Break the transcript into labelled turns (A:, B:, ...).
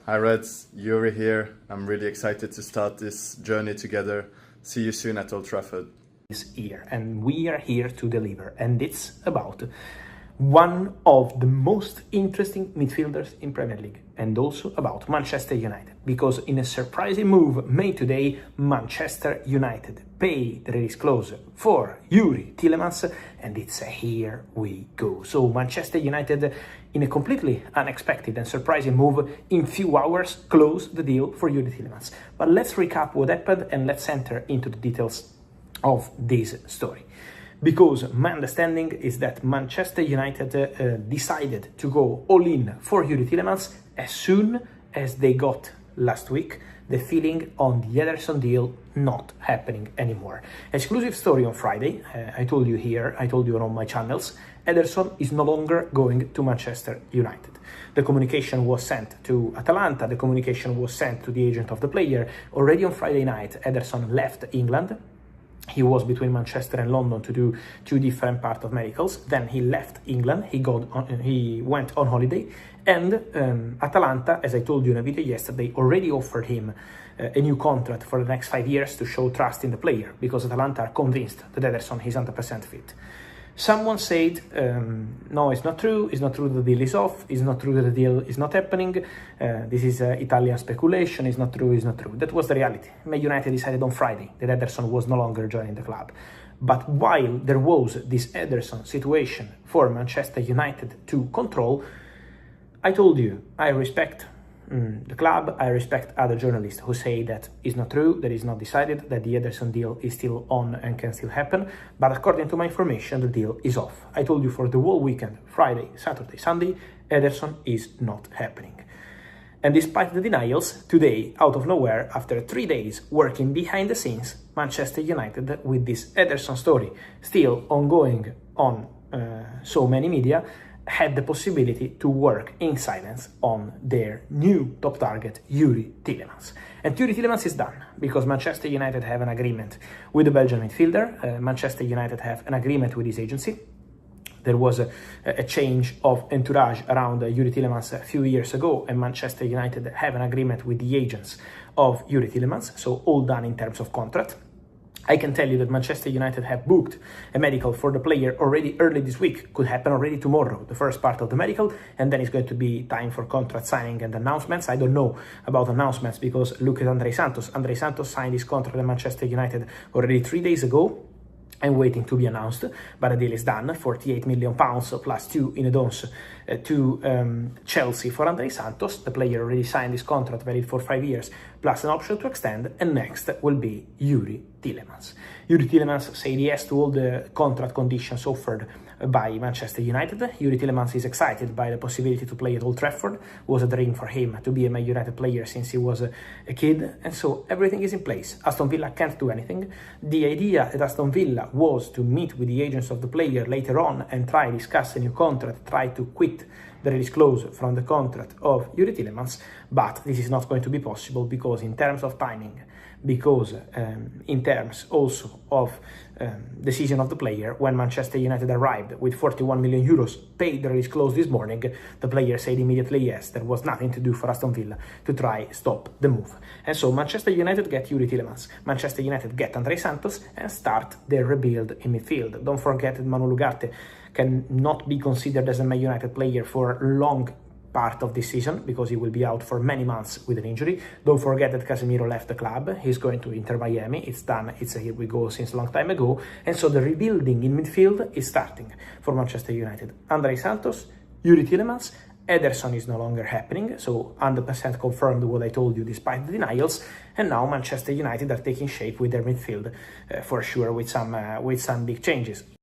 A: Hi Reds, Youri here. I'm really excited to start this journey together. See you soon at Old Trafford.
B: This year, and we are here to deliver, and it's about one of the most interesting midfielders in Premier League, and also about Manchester United, because in a surprising move made today, Manchester United pay the release clause for Youri Tielemans, and it's a here we go. So Manchester United, in a completely unexpected and surprising move, in few hours closed the deal for Youri Tielemans. But let's recap what happened and let's enter into the details of this story. Because my understanding is that Manchester United decided to go all in for Youri Tielemans as soon as they got last week the feeling on the Ederson deal not happening anymore. Exclusive story on Friday, I told you here, I told you on my channels, Ederson is no longer going to Manchester United. The communication was sent to Atalanta, the communication was sent to the agent of the player. Already on Friday night, Ederson left England. He was between Manchester and London to do two different parts of medicals. Then he left England, he went on holiday, and Atalanta, as I told you in a video yesterday, already offered him a new contract for the next 5 years to show trust in the player, because Atalanta are convinced that Ederson is 100% fit. Someone said, no, it's not true that the deal is off, it's not true that the deal is not happening, this is Italian speculation, it's not true. That was the reality. Man United decided on Friday that Ederson was no longer joining the club. But while there was this Ederson situation for Manchester United to control, I told you, I respect the club, I respect other journalists who say that is not true, that is not decided, that the Ederson deal is still on and can still happen, but according to my information, the deal is off. I told you for the whole weekend, Friday, Saturday, Sunday, Ederson is not happening. And despite the denials, today, out of nowhere, after 3 days working behind the scenes, Manchester United, with this Ederson story still ongoing on so many media, had the possibility to work in silence on their new top target, Youri Tielemans. And Youri Tielemans is done, because Manchester United have an agreement with the Belgian midfielder, Manchester United have an agreement with his agency. There was a change of entourage around Youri Tielemans a few years ago, and Manchester United have an agreement with the agents of Youri Tielemans, so all done in terms of contract. I can tell you that Manchester United have booked a medical for the player already early this week, could happen already tomorrow, the first part of the medical, and then it's going to be time for contract signing and announcements. I don't know about announcements because look at Andrey Santos. Andrey Santos signed his contract at Manchester United already 3 days ago, and waiting to be announced, but the deal is done, £48 million plus 2 in add-ons to Chelsea for Andrey Santos. The player already signed his contract, valid for 5 years, plus an option to extend, and next will be Youri Tielemans. Youri Tielemans said yes to all the contract conditions offered by Manchester United. Youri Tielemans is excited by the possibility to play at Old Trafford. It was a dream for him to be a Man United player since he was a kid, and so everything is in place. Aston Villa can't do anything. The idea at Aston Villa was to meet with the agents of the player later on and try to discuss a new contract, try to quit the release clause from the contract of Youri Tielemans, but this is not going to be possible because in terms of timing, because in terms also of decision of the player, when Manchester United arrived with 41 million euros, paid the release clause this morning, the player said immediately yes, there was nothing to do for Aston Villa to try stop the move. And so Manchester United get Youri Tielemans, Manchester United get Andrey Santos and start their rebuild in midfield. Don't forget that Manu Ugarte cannot be considered as a Man United player for long part of this season because he will be out for many months with an injury. Don't forget that Casemiro left the club. He's going to Inter Miami. It's done. It's a here we go since a long time ago. And so the rebuilding in midfield is starting for Manchester United. Andrey Santos, Youri Tielemans, Ederson is no longer happening, so 100% confirmed what I told you despite the denials, and now Manchester United are taking shape with their midfield for sure with some big changes.